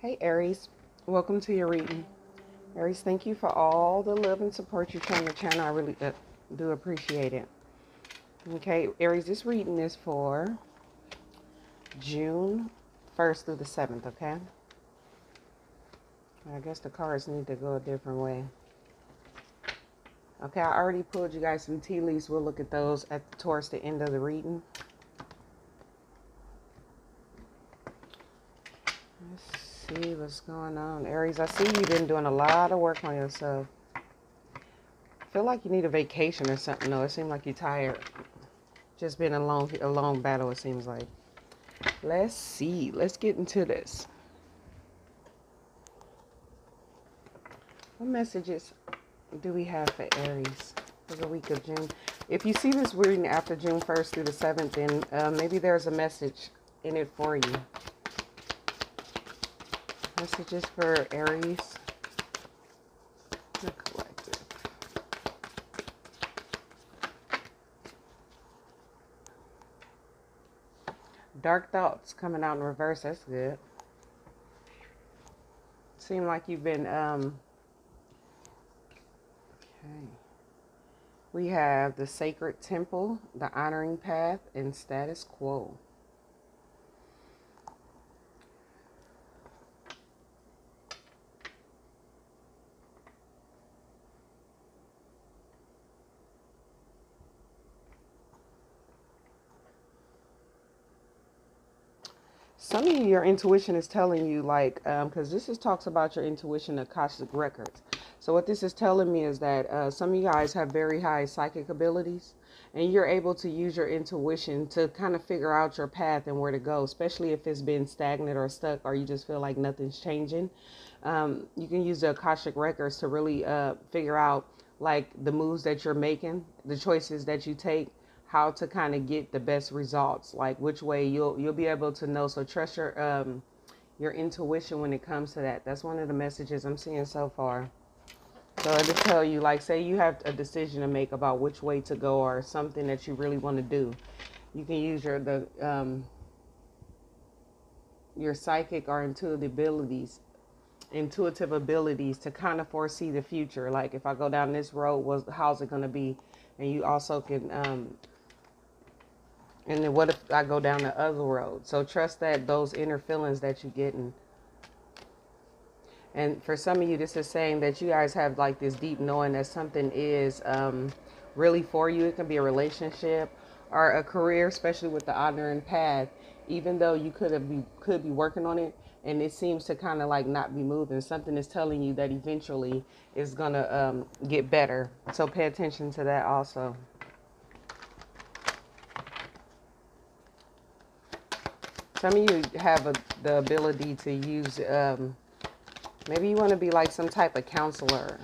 Hey Aries, welcome to your reading. Aries, thank you for all the love and support you've shown the channel. I really do appreciate it. Okay, Aries, this reading is for June 1st through the 7th, okay? I guess the cards need to go a different way. Okay, I already pulled you guys some tea leaves. We'll look at those towards the end of the reading. Let's see what's going on. Aries, I see you've been doing a lot of work on yourself. I feel like you need a vacation or something, though. It seems like you're tired. Just been a long battle, it seems like. Let's see. Let's get into this. What messages do we have for Aries for the week of June? If you see this reading after June 1st through the 7th, then maybe there's a message in it for you. Messages for Aries. The collective. Dark thoughts coming out in reverse. That's good. Seem like you've been okay. We have the sacred temple, the honoring path, and status quo. Some of you, your intuition is telling you, like, because talks about your intuition, Akashic records. So what this is telling me is that some of you guys have very high psychic abilities, and you're able to use your intuition to kind of figure out your path and where to go, especially if it's been stagnant or stuck, or you just feel like nothing's changing. You can use the Akashic records to really figure out, like, the moves that you're making, the choices that you take, how to kind of get the best results, like which way you'll be able to know. So trust your intuition when it comes to that. That's one of the messages I'm seeing so far. So it'll tell you, like, say you have a decision to make about which way to go or something that you really want to do. You can use your psychic or intuitive abilities to kind of foresee the future. Like, if I go down this road, how's it going to be? And you also can and then what if I go down the other road? So trust that those inner feelings that you're getting. And for some of you, this is saying that you guys have like this deep knowing that something is really for you. It can be a relationship or a career, especially with the honoring path. Even though you could be working on it, and it seems to kind of like not be moving. Something is telling you that eventually it's gonna get better. So pay attention to that also. Some of you have the ability to use, maybe you want to be like some type of counselor.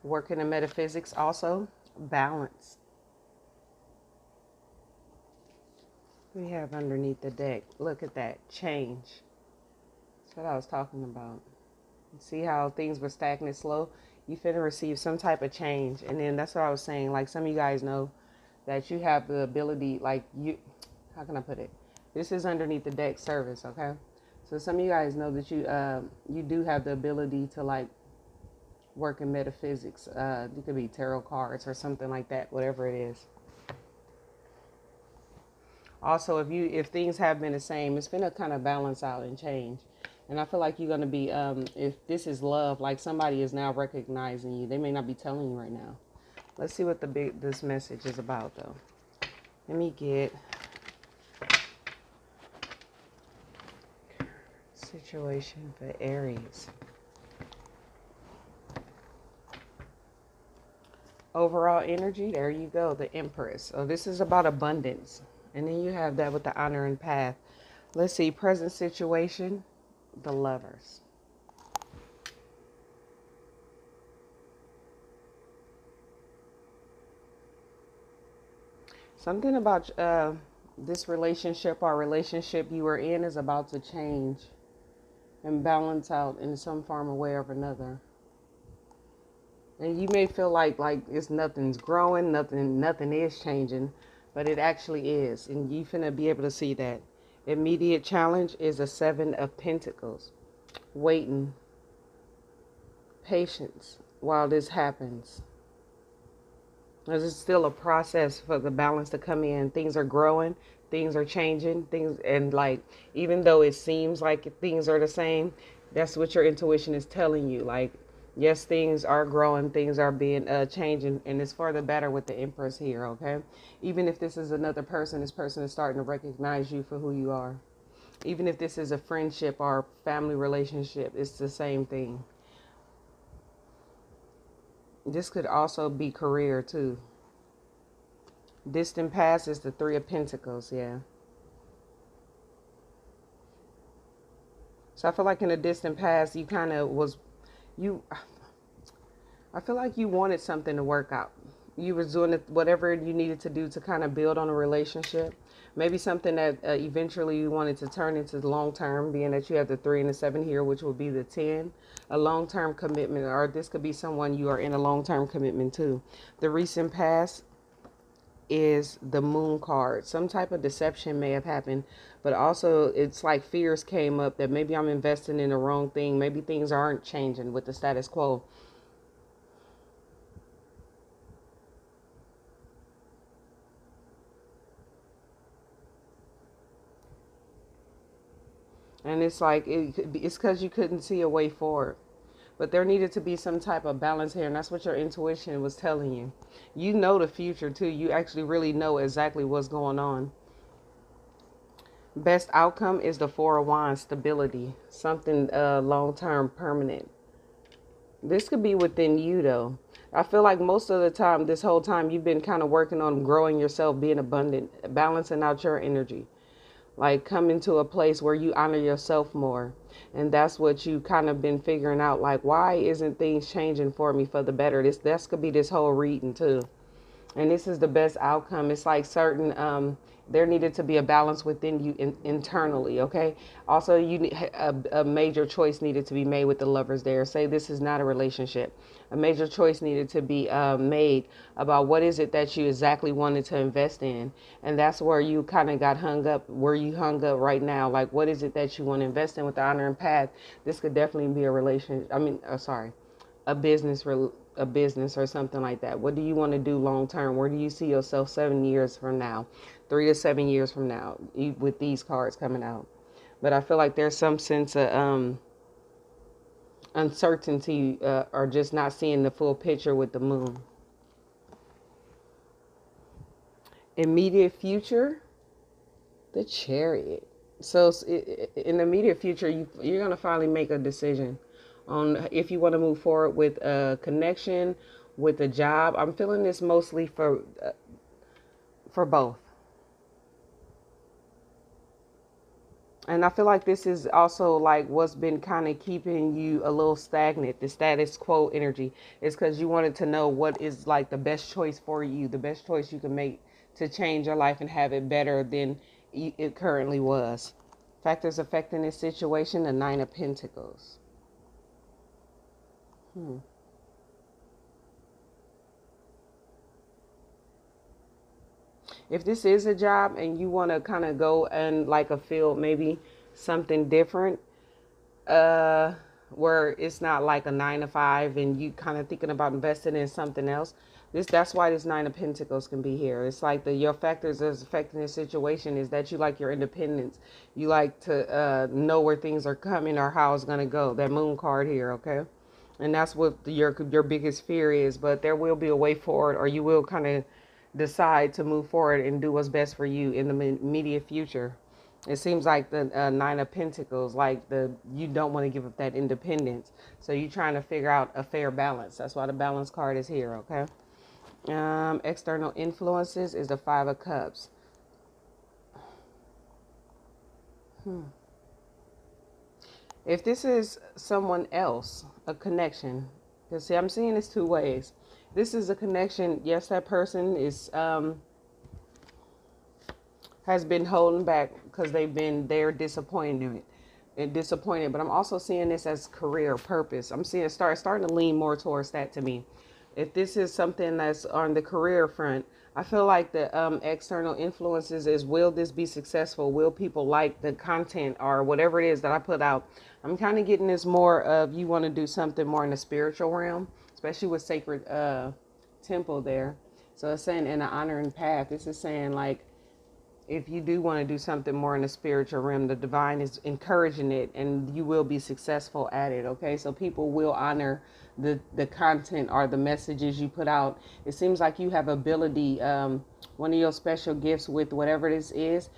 Working in metaphysics also. Balance. We have underneath the deck. Look at that. Change. That's what I was talking about. See how things were stagnant slow? You finna receive some type of change. And then that's what I was saying. Like, some of you guys know that you have the ability, like, how can I put it? This is underneath the deck service, okay? So some of you guys know that you do have the ability to, like, work in metaphysics. It could be tarot cards or something like that, whatever it is. Also, if things have been the same, it's gonna kind of balance out and change. And I feel like you're gonna be, if this is love, like somebody is now recognizing you. They may not be telling you right now. Let's see what this message is about, though. Let me get situation for Aries. Overall energy, there you go, the Empress. So this is about abundance. And then you have that with the honor and path. Let's see, present situation, the Lovers. Something about this relationship or relationship you were in is about to change and balance out in some form or way or another. And you may feel like it's nothing's growing, nothing is changing. but it actually is. And you finna be able to see that. Immediate challenge is a 7 of Pentacles. Waiting, patience while this happens. There's still a process for the balance to come in. Things are growing, things are changing, things, and like, even though it seems like things are the same, that's what your intuition is telling you. Like, yes, things are growing, things are being changing, and it's for the better with the Empress here, okay? Even if this is another person, this person is starting to recognize you for who you are. Even if this is a friendship or family relationship, it's the same thing. This could also be career too. Distant past is the 3 of Pentacles, yeah. So I feel like in the distant past, you kind of you, I feel like you wanted something to work out. You was doing whatever you needed to do to kind of build on a relationship. Maybe something that eventually you wanted to turn into the long term, being that you have the 3 and the 7 here, which will be the 10. A long term commitment, or this could be someone you are in a long term commitment to. The recent past is the Moon card. Some type of deception may have happened, but also it's like fears came up that maybe I'm investing in the wrong thing. Maybe things aren't changing with the status quo. And it's like it's because you couldn't see a way forward. But there needed to be some type of balance here, and that's what your intuition was telling you. You know the future too. You actually really know exactly what's going on. Best outcome is the 4 of Wands, stability, something long-term, permanent. This could be within you though. I feel like most of the time, this whole time, you've been kind of working on growing yourself, being abundant, balancing out your energy. Like coming to a place where you honor yourself more. And that's what you kind of been figuring out. Like, why isn't things changing for me for the better? This could be this whole reading too. And this is the best outcome. It's like certain there needed to be a balance within you internally, okay? Also, a major choice needed to be made with the lovers there. Say this is not a relationship. A major choice needed to be made about what is it that you exactly wanted to invest in. And that's where you kind of got hung up, where you hung up right now. Like, what is it that you want to invest in with the Honor and Path? This could definitely be a relationship. A business a business or something like that. What do you want to do long term? Where do you see yourself 7 years from now, 3 to 7 years from now, with these cards coming out? But I feel like there's some sense of uncertainty or just not seeing the full picture with the Moon. Immediate future, the Chariot. So in the immediate future, you're going to finally make a decision on if you want to move forward with a connection, with a job. I'm feeling this mostly for both. And I feel like this is also like what's been kind of keeping you a little stagnant, the status quo energy, is because you wanted to know what is like the best choice for you, the best choice you can make to change your life and have it better than it currently was. Factors affecting this situation, the 9 of Pentacles. If this is a job and you want to kind of go and like a field, maybe something different, where it's not like a 9 to 5 and you kind of thinking about investing in something else. That's why this 9 of Pentacles can be here. It's like your factors that's affecting this situation is that you like your independence. You like to know where things are coming or how it's going to go. That Moon card here, okay? And that's what your biggest fear is. But there will be a way forward, or you will kind of decide to move forward and do what's best for you in the immediate future. It seems like the 9 of Pentacles, like you don't want to give up that independence. So you're trying to figure out a fair balance. That's why the balance card is here, okay? External influences is the 5 of Cups. If this is someone else, a connection, because see, I'm seeing this 2 ways. This is a connection. Yes, that person is has been holding back because they're disappointed but I'm also seeing this as career purpose. I'm seeing starting to lean more towards that to me. If this is something that's on the career front, I feel like the external influences is, will this be successful? Will people like the content or whatever it is that I put out? I'm kind of getting this more of, you want to do something more in the spiritual realm, especially with sacred temple there. So it's saying in an honoring path. This is saying like, if you do want to do something more in the spiritual realm, the divine is encouraging it and you will be successful at it. Okay. So people will honor the content or the messages you put out. It seems like you have ability. One of your special gifts with whatever this is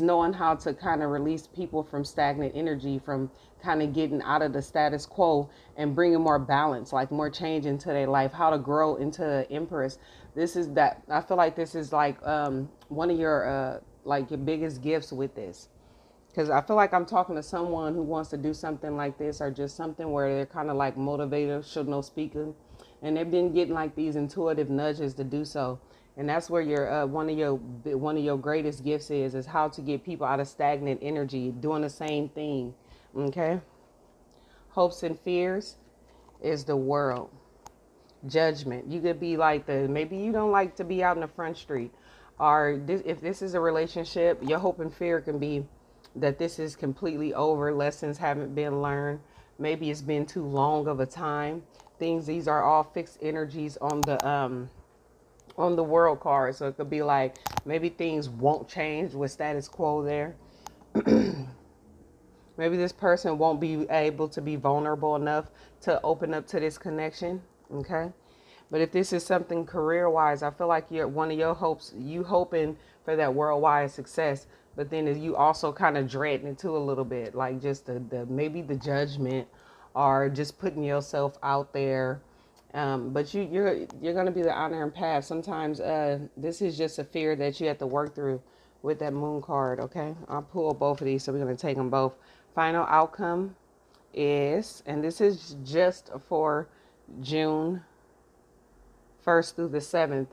knowing how to kind of release people from stagnant energy, from kind of getting out of the status quo and bringing more balance, like more change into their life, how to grow into an empress. This is that. I feel like this is like one of your like your biggest gifts with this, because I feel like I'm talking to someone who wants to do something like this, or just something where they're kind of like motivational speaker, and they've been getting like these intuitive nudges to do so. And that's where your one of your greatest gifts is how to get people out of stagnant energy doing the same thing. Okay. Hopes and fears is the world. Judgment. You could be like maybe you don't like to be out in the front street, or if this is a relationship, your hope and fear can be that this is completely over, lessons haven't been learned, maybe it's been too long of a time. These are all fixed energies on the world card. So it could be like maybe things won't change with status quo there. Maybe this person won't be able to be vulnerable enough to open up to this connection. Okay. But if this is something career-wise, I feel like one of your hopes, you hoping for that worldwide success, but then you also kind of dreading it too a little bit, like just the maybe the judgment, or just putting yourself out there. But you're gonna be the honor and path. Sometimes this is just a fear that you have to work through with that moon card. Okay, I'll pull both of these, so we're gonna take them both. Final outcome is, and this is just for June 1st through the 7th.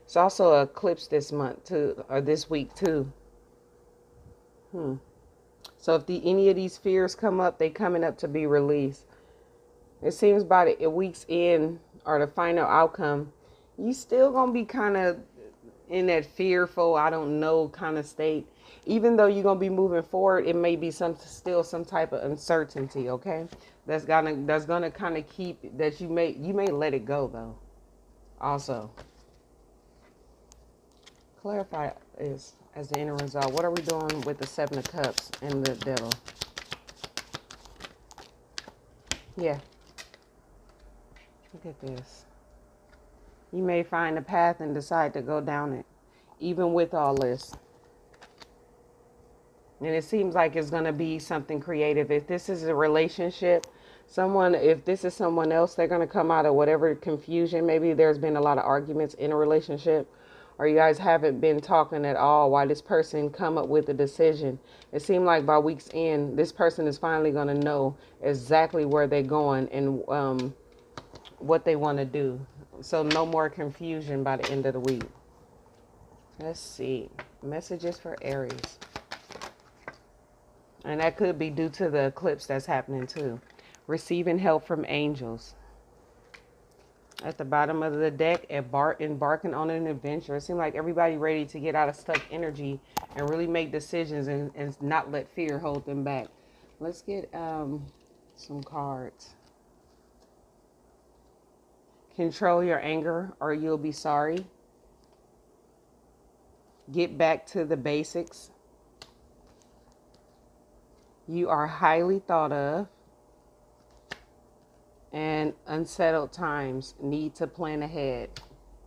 It's also an eclipse this month too, or this week too. So if any of these fears come up, they coming up to be released. It seems by the week's end or the final outcome, you still gonna be kind of in that fearful, I don't know kind of state. Even though you're gonna be moving forward, it may be still some type of uncertainty. Okay, that's gonna kind of keep that you may let it go though. Also, clarify is as the end result. What are we doing with the Seven of Cups and the Devil? Yeah. Look at this. You may find a path and decide to go down it, even with all this. And it seems like it's going to be something creative. If this is a relationship, if this is someone else, they're going to come out of whatever confusion. Maybe there's been a lot of arguments in a relationship, or you guys haven't been talking at all while this person come up with a decision. It seemed like by week's end, this person is finally going to know exactly where they're going and what they want to do. So no more confusion by the end of the week. Let's see. Messages for Aries. And that could be due to the eclipse that's happening too. Receiving help from angels. At the bottom of the deck, embarking on an adventure. It seems like everybody ready to get out of stuck energy and really make decisions and not let fear hold them back. Let's get some cards. Control your anger or you'll be sorry. Get back to the basics. You are highly thought of. And unsettled times, need to plan ahead.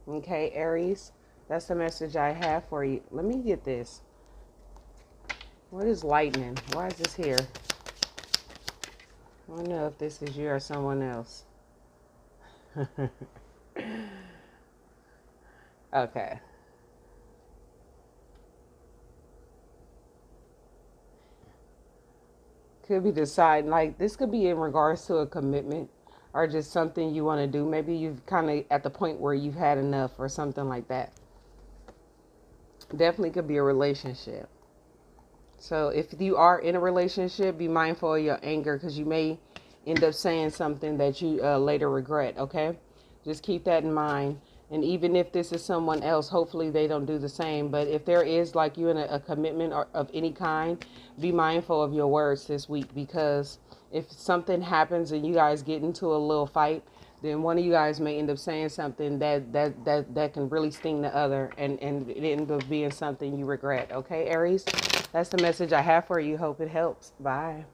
Okay, Aries, that's the message I have for you. Let me get this. What is lightning? Why is this here? I don't know if this is you or someone else. Okay. Could be deciding, like this could be in regards to a commitment or just something you want to do. Maybe you've kind of at the point where you've had enough or something like that. Definitely could be a relationship. So if you are in a relationship, be mindful of your anger because you may end up saying something that you later regret. Okay, just keep that in mind. And even if this is someone else, hopefully they don't do the same. But if there is like you in a commitment of any kind, be mindful of your words this week, because if something happens and you guys get into a little fight, then one of you guys may end up saying something that can really sting the other, and it end up being something you regret. Okay, Aries, that's the message I have for you. Hope it helps. Bye.